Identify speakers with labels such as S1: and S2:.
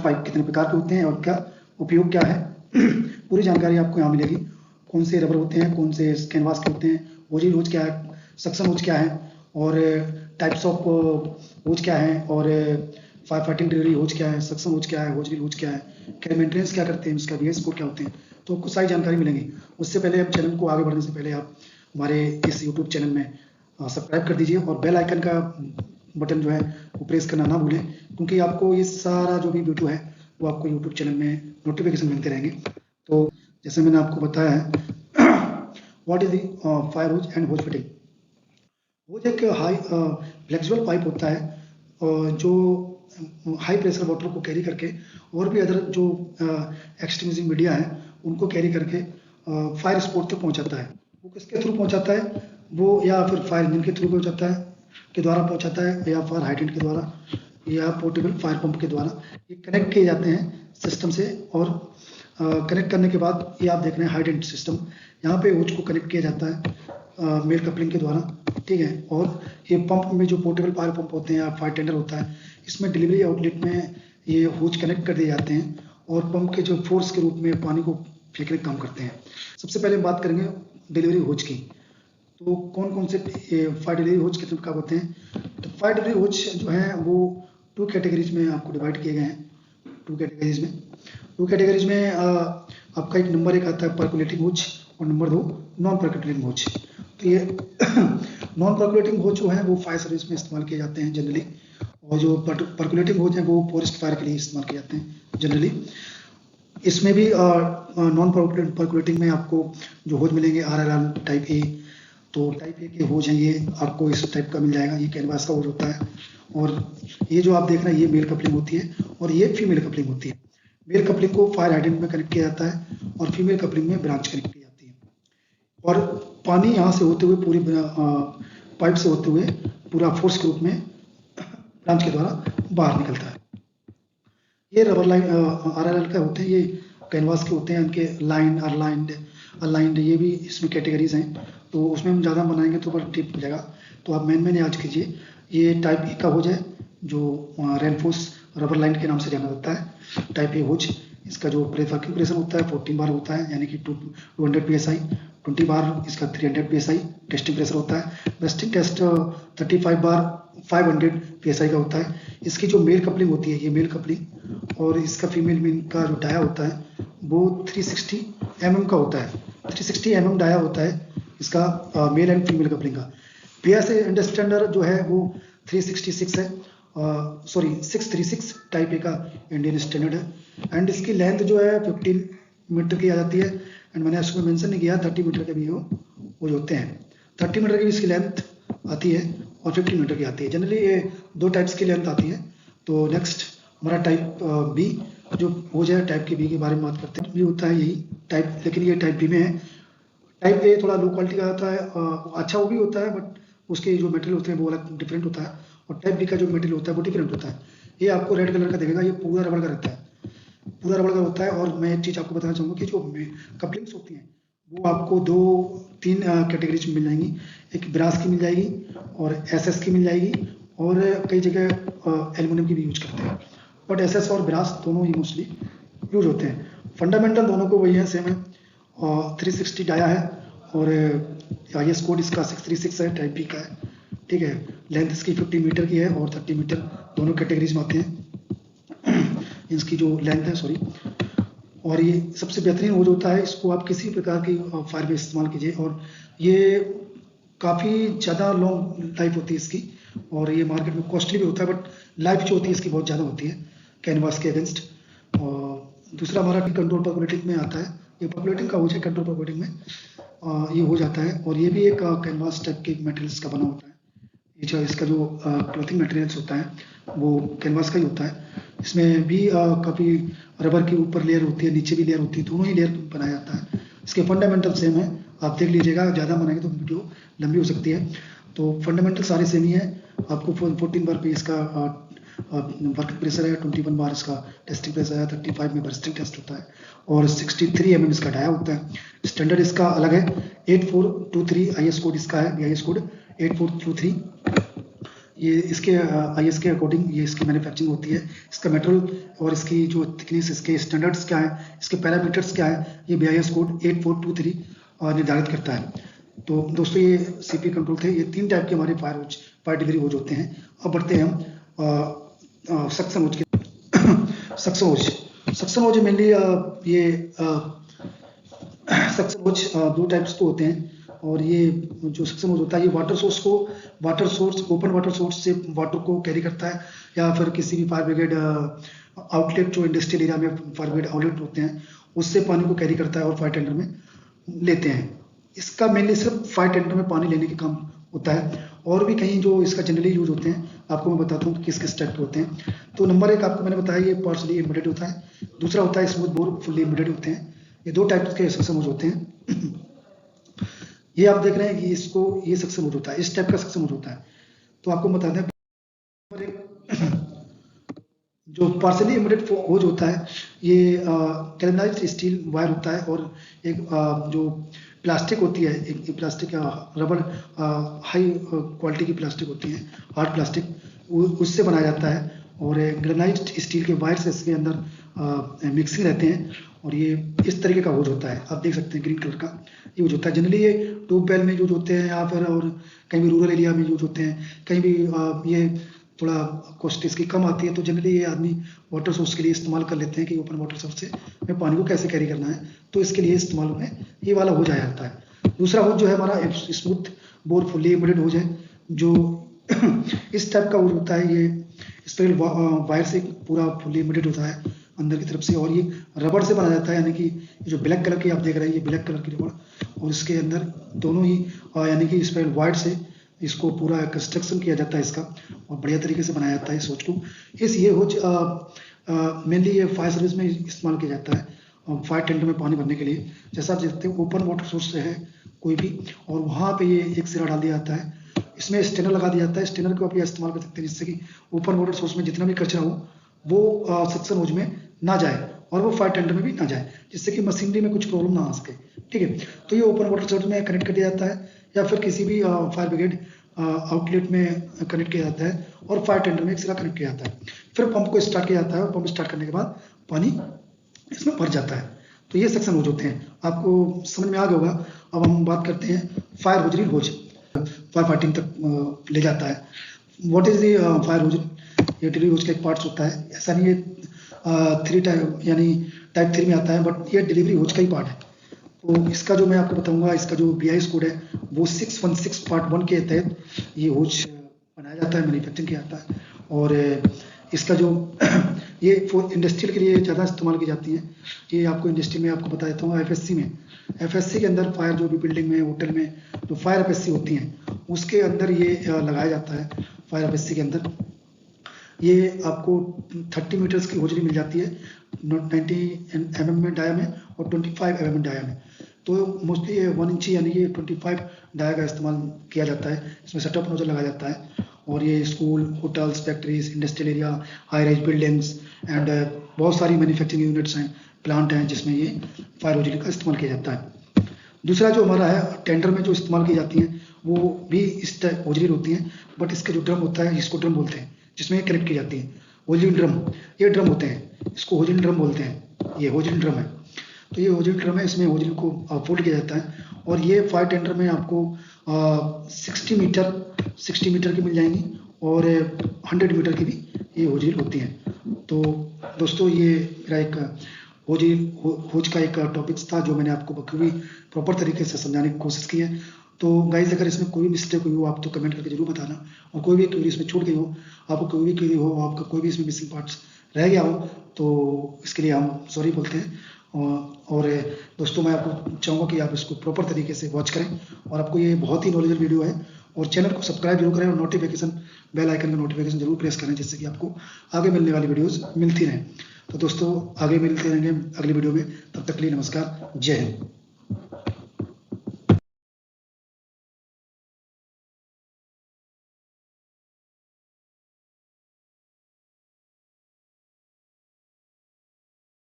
S1: Pipe कितने प्रकार के होते हैं और क्या उपयोग क्या है पूरी जानकारी आपको यहाँ मिलेगी। कौन से रबर होते हैं, कौन से कैनवास के होते हैं, ओजी होज क्या है, सक्शन होज क्या है, और टाइप्स ऑफ होज क्या है, और 514 डिग्री होज क्या है, सक्शन होज क्या है, होज होज क्या है, क्या मेंटेनेंस क्या करते हैं, उसका बीएस कोड क्या होते हैं, तो आपको सारी जानकारी मिलेंगी। उससे पहले आप चैनल को आगे बढ़ने से पहले आप हमारे इस यूट्यूब चैनल में सब्सक्राइब कर दीजिए और बेल आइकन का बटन जो है वो प्रेस करना ना भूलें, क्योंकि आपको ये सारा जो भी वीडियो है वो आपको यूट्यूब चैनल में नोटिफिकेशन मिलते रहेंगे। तो जैसे मैंने आपको बताया है what is the fire hose and hose fitting. Hose एक हाई फ्लेक्सिबल पाइप होता है जो हाई प्रेशर वाटर को कैरी करके और भी अदर जो एक्सटिंग्विशिंग मीडिया है उनको कैरी करके फायर स्पॉट तक पहुंचाता है। वो किसके थ्रू पहुंचाता है, वो या फिर फायर इंजन के थ्रू पहुंचाता है, के द्वारा पहुंचाता है, या फायर हाइड्रेंट के द्वारा, या पोर्टेबल फायर पंप के द्वारा। ये कनेक्ट किए जाते हैं सिस्टम से, और कनेक्ट करने के बाद ये आप देख रहे हैं हाइड्रेंट सिस्टम, यहाँ पे होज को कनेक्ट किया जाता है मेल कपलिंग के द्वारा, ठीक है। और ये पंप में जो पोर्टेबल फायर पंप होते हैं या फायर टेंडर होता है, इसमें डिलीवरी आउटलेट में ये होज कनेक्ट कर दिए जाते हैं और पंप के जो फोर्स के रूप में पानी को फेंकने का काम करते हैं। सबसे पहले बात करेंगे डिलीवरी होज की। तो कौन कौन से फायर डिलीवरी होज कितने प्रकार होते हैं, तो फायर डिलीवरी होज जो है वो 2 कैटेगरीज में आपको डिवाइड किए गए हैं। 2 कैटेगरीज में आपका एक नंबर 1 आता है परकुलेटिंग होज और नंबर 2 नॉन परकुलेटिंग होज। तो ये नॉन परकुलेटिंग होज जो है वो फायर सर्विस में इस्तेमाल किए जाते हैं जनरली, और जो परकुलेटिंग होज है वो फॉरेस्ट फायर के लिए इस्तेमाल किए जाते हैं जनरली। इसमें भी नॉन परकुलेटिंग में आपको जो होज मिलेंगे RRR टाइप ए, तो टाइप ए के होज हैं ये आपको इस टाइप का मिल जाएगा। ये कैनवास का होज होता है, और ये जो आप देख रहे हैं ये मेल कपलिंग होती है और ये फीमेल कपलिंग होती है। मेल कपलिंग को फायर हाइड्रेंट में कनेक्ट किया जाता है और फीमेल कपलिंग में ब्रांच कनेक्ट की जाती है, और पानी यहाँ से होते हुए पूरी पाइप से होते हुए पूरा फोर्स के रूप में ब्रांच के द्वारा बाहर निकलता है। ये रबर लाइन RRL का होते हैं, ये कैनवास के होते हैं, उनके लाइन अलाइंड ये भी इसमें कैटेगरीज हैं, तो उसमें हम ज़्यादा बनाएंगे तो पर टिप हो जाएगा। तो आप मेन याद कीजिए, ये टाइप ए का होज है जो रेनफोर्स रबर लाइन के नाम से जाना जाता है। टाइप ए होज, इसका जो वर्किंग प्रेशर होता है 14 बार होता है, यानी कि 200 PSI, 20 बार इसका 300 PSI टेस्टिंग प्रेशर होता है। रेस्टिंग टेस्ट 35 बार 500 PSI का होता है। इसकी जो मेल कपलिंग होती है ये मेल कपलिंग, और इसका फीमेल मेल का जो डाया होता है वो 360 mm का होता है। 360 mm डाया होता है इसका मेल एंड फीमेल कपलिंग का। PSI स्टैंडर्ड जो है वो 366 है, सॉरी 636 टाइप ए का इंडियन स्टैंडर्ड है। एंड इसकी लेंथ जो है 15 मीटर की आ जाती है, एंड मैंने इसको मेंशन नहीं किया 30 मीटर के भी वो होते हैं। 30 मीटर की भी इसकी लेंथ आती है और 50 मीटर की आती है। जनरली ये 2 टाइप्स की लेंथ आती है। तो नेक्स्ट हमारा टाइप बी जो हो जाए, टाइप के बी के बारे में बात करते हैं। बी होता है यही टाइप, लेकिन ये टाइप बी में है। टाइप ए थोड़ा लो क्वालिटी का होता है, अच्छा वो भी होता है बट उसके जो मटेरियल होते हैं वो अलग डिफरेंट होता है, और टाइप बी का जो मटेरियल होता है वो डिफरेंट होता है। ये आपको रेड कलर का दिखेगा, ये पूरा रबड़ का रहता है, पूरा रबड़ का होता है। और मैं एक चीज़ आपको बताना चाहूँगा कि जो कपलिंग्स होती हैं वो आपको 2-3 कैटेगरीज में मिल जाएंगी। एक ब्रास की मिल जाएगी और SS की मिल जाएगी, और कई जगह एल्युमिनियम की भी यूज करते हैं, बट SS और ब्रास दोनों ही मोस्टली यूज होते हैं। फंडामेंटल दोनों को वही है, सेम है। 360 डाया है, और IS कोड इसका 636 है, टाइप बी का है, ठीक है। लेंथ इसकी 50 मीटर की है और 30 मीटर, दोनों कैटेगरीज में आते हैं इसकी जो लेंथ है, सॉरी। और ये सबसे बेहतरीन होज होता है, इसको आप किसी प्रकार की फायर में इस्तेमाल कीजिए, और ये काफ़ी ज़्यादा लॉन्ग लाइफ होती है इसकी, और ये मार्केट में कॉस्टली भी होता है, बट लाइफ जो होती है इसकी बहुत ज़्यादा होती है कैनवास के अगेंस्ट। और दूसरा हमारा कंट्रोल परकुलेटिंग में आता है, ये परकुलेटिंग का होज है, कंट्रोल परकुलेटिंग में ये हो जाता है, और ये भी एक कैनवास टाइप के मटेरियल्स का बना होता है। ये जो इसका जो क्लॉथिंग मटेरियल्स होता है वो कैनवास का ही होता है। इसमें भी काफ़ी रबर के ऊपर लेयर होती है, नीचे भी लेयर होती है, दोनों ही लेयर बनाया जाता है। इसके फंडामेंटल सेम है, आप देख लीजिएगा, ज़्यादा बनाएंगे तो वीडियो लंबी हो सकती है। तो फंडामेंटल सारे सेम ही है। आपको 14 बार पे इसका वर्किंग प्रेशर है, 21 बार इसका टेस्टिंग प्रेशर है, 35 में बर्स्टिंग टेस्ट होता है, और 63 mm इसका डाया होता है। स्टैंडर्ड इसका अलग है, 8423 IS कोड इसका है, BIS कोड 8423। ये इसके IS के अकॉर्डिंग ये इसकी मैन्युफैक्चरिंग होती है। इसका मेटेरियल और इसकी जो थिकनेस, इसके स्टैंडर्ड्स क्या है, इसके पैरामीटर्स क्या है, ये BIS कोड 8423 निर्धारित करता है। तो दोस्तों ये CP कंट्रोल थे। ये 3 टाइप के हमारे फायर डिलीवरी होज होते हैं। अब बढ़ते हैं हम सक्शन होज के। सक्शन होज मेनली ये सक्शन होज 2 टाइप्स के होते हैं। और ये जो सक्शन होज होता है, ये water source open water source से वाटर को कैरी करता है, या फिर किसी भी फायर ब्रिगेड आउटलेट, जो इंडस्ट्रियल एरिया में फायर ब्रिगेड आउटलेट होते हैं, उससे पानी को कैरी करता है और फायर टेंडर में लेते हैं। इसका मेनली सिर्फ फायर टेंडर में पानी लेने के काम होता है। और भी कहीं जो इसका जनरली यूज होते हैं, आपको मैं बताता हूँ किस किस टाइप के होते हैं। तो नंबर 1 आपको मैंने बताया, ये पार्शली एम्बेडेड होता है। दूसरा होता है स्मूथ बोर, फुल्ली एम्बेडेड होते हैं। ये 2 टाइप के सक्शन होज होते हैं। ये आप देख रहे हैं कि इसको ये सक्शन होज होता है, इस टाइप का सक्शन होज होता है। तो आपको बता दें, जो पार्शली एम्बेडेड होज होता है, ये गैल्वेनाइज्ड स्टील वायर होता है, और एक जो प्लास्टिक होती है, एक प्लास्टिक रबर हाई क्वालिटी की प्लास्टिक होती है, हार्ड प्लास्टिक, उससे बनाया जाता है। और गैल्वेनाइज्ड स्टील के वायर से इसके अंदर मिक्सिंग रहते हैं, और ये इस तरीके का होज होता है। आप देख सकते हैं ग्रीन कलर का ये यूज होता है। जनरली ये ट्यूबवेल में यूज होते हैं, या फिर और कहीं भी रूरल एरिया में यूज होते हैं। कहीं भी ये थोड़ा कॉस्ट इसकी कम आती है, तो जनरली ये आदमी वाटर सोर्स के लिए इस्तेमाल कर लेते हैं कि ओपन वाटर सोर्स से हमें पानी को कैसे कैरी करना है, तो इसके लिए इस्तेमाल में ये वाला होज आया जाता है। दूसरा होज जो है हमारा स्मूथ बोर फुल्ली एम्बेडेड होज है, जो इस टाइप का होज होता है। ये इस पर वायर से पूरा फुल्ली एम्बेडेड होता है अंदर की तरफ से, और ये रबड़ से बना जाता है। यानी कि जो ब्लैक कलर की आप देख रहे हैं, ये ब्लैक कलर की रबड़, और इसके अंदर दोनों ही यानी कि इस पर वायर से इसको पूरा कंस्ट्रक्शन किया जाता है इसका, और बढ़िया तरीके से बनाया जाता है इस होज को। ये होज मेनली ये फायर सर्विस में इस्तेमाल किया जाता है, फायर टेंडर में पानी भरने के लिए। जैसा आप देखते हैं ओपन वाटर सोर्स है कोई भी, और वहाँ पे ये एक सिरा डाल दिया जाता है, इसमें स्टेनर लगा दिया जाता है। स्टेनर को आप ये इस्तेमाल कर सकते हैं, जिससे कि ओपन वाटर सोर्स में जितना भी कचरा हो वो सक्शन होज में ना जाए, और वो फायर टेंडर में भी ना जाए, जिससे कि मशीनरी में कुछ प्रॉब्लम ना आ सके। ठीक है, तो ये ओपन वाटर सोर्स में कनेक्ट कर दिया जाता है, या फिर किसी भी फायर ब्रिगेड आउटलेट में कनेक्ट किया जाता है, और फायर टेंडर में एक सिरा कनेक्ट किया जाता है। फिर पंप को स्टार्ट किया जाता है, और पंप स्टार्ट करने के बाद पानी इसमें भर जाता है। तो ये सेक्शन होज होते हैं, आपको समझ में आ गया होगा। अब हम बात करते हैं फायर होजरी होज, फायर फाइटिंग तक ले जाता है। What is the fire hosiery? ये डिलीवरी होज का एक पार्ट होता है। ऐसा नहीं ये 3 टाइप यानी टाइप 3 में आता है, बट ये डिलीवरी होज का ही पार्ट है। तो इसका जो मैं आपको बताऊंगा, इसका जो BIS कोड है वो 616 पार्ट 1 के तहत ये होज बनाया जाता है, मैन्युफैक्चरिंग किया जाता है। और इसका जो ये इंडस्ट्रियल के लिए ज़्यादा इस्तेमाल की जाती है। ये आपको इंडस्ट्री में आपको बता देता हूँ, FSC के अंदर फायर, जो भी बिल्डिंग में होटल में जो फायर FSC होती हैं, उसके अंदर ये लगाया जाता है। फायर FSC के अंदर ये आपको 30 मीटर्स की होजरी मिल जाती है, 90 mm में डाया में, और 25 mm डाया में। तो मोस्टली ये 1 इंची यानी कि 25 डाया का इस्तेमाल किया जाता है। इसमें सेटअप नोजल लगाया जाता है, और ये school, hotels, factories, industrial area, high rise buildings and बहुत सारी मैन्युफैक्चरिंग यूनिट्स हैं, प्लांट हैं, जिसमें ये फायर होजरी का इस्तेमाल किया जाता है। दूसरा जो हमारा है टेंडर में जो इस्तेमाल की जाती है, वो भी इस टाइप होजरी होती है, बट इसके जो ड्रम होता है, इसको ड्रम बोलते हैं, जिसमें कनेक्ट की जाती है। होजरी ड्रम, ये ड्रम होते हैं, इसको होजरी ड्रम बोलते हैं। ये होजरी ड्रम है, तो ये होजरी ड्रम है, इसमें होजरी को फोल्ड किया जाता है। और ये फायर टेंडर में आपको 60 मीटर की मिल जाएंगी, और 100 मीटर की भी ये होजरी होती हैं। तो दोस्तों ये मेरा एक होज का एक टॉपिक्स था, जो मैंने आपको बखूबी प्रॉपर तरीके से समझाने की कोशिश की है। तो गाइज, अगर इसमें कोई भी मिस्टेक हुई हो, आप तो कमेंट करके जरूर बताना। और कोई भी क्वेरी इसमें छूट गई हो, आपको कोई भी क्वेरी हो, आपका कोई भी इसमें मिसिंग पार्ट्स रह गया हो, तो इसके लिए हम सॉरी बोलते हैं। और दोस्तों, मैं आपको चाहूँगा कि आप इसको प्रॉपर तरीके से वॉच करें, और आपको ये बहुत ही नॉलेजेबल वीडियो है। और चैनल को सब्सक्राइब जरूर करें, और नोटिफिकेशन बेल आइकन का नोटिफिकेशन जरूर प्रेस करें, जिससे कि आपको आगे मिलने वाली वीडियोज़ मिलती रहें। तो दोस्तों, आगे मिलते रहेंगे अगली वीडियो में। तब तक के लिए नमस्कार, जय हिंद।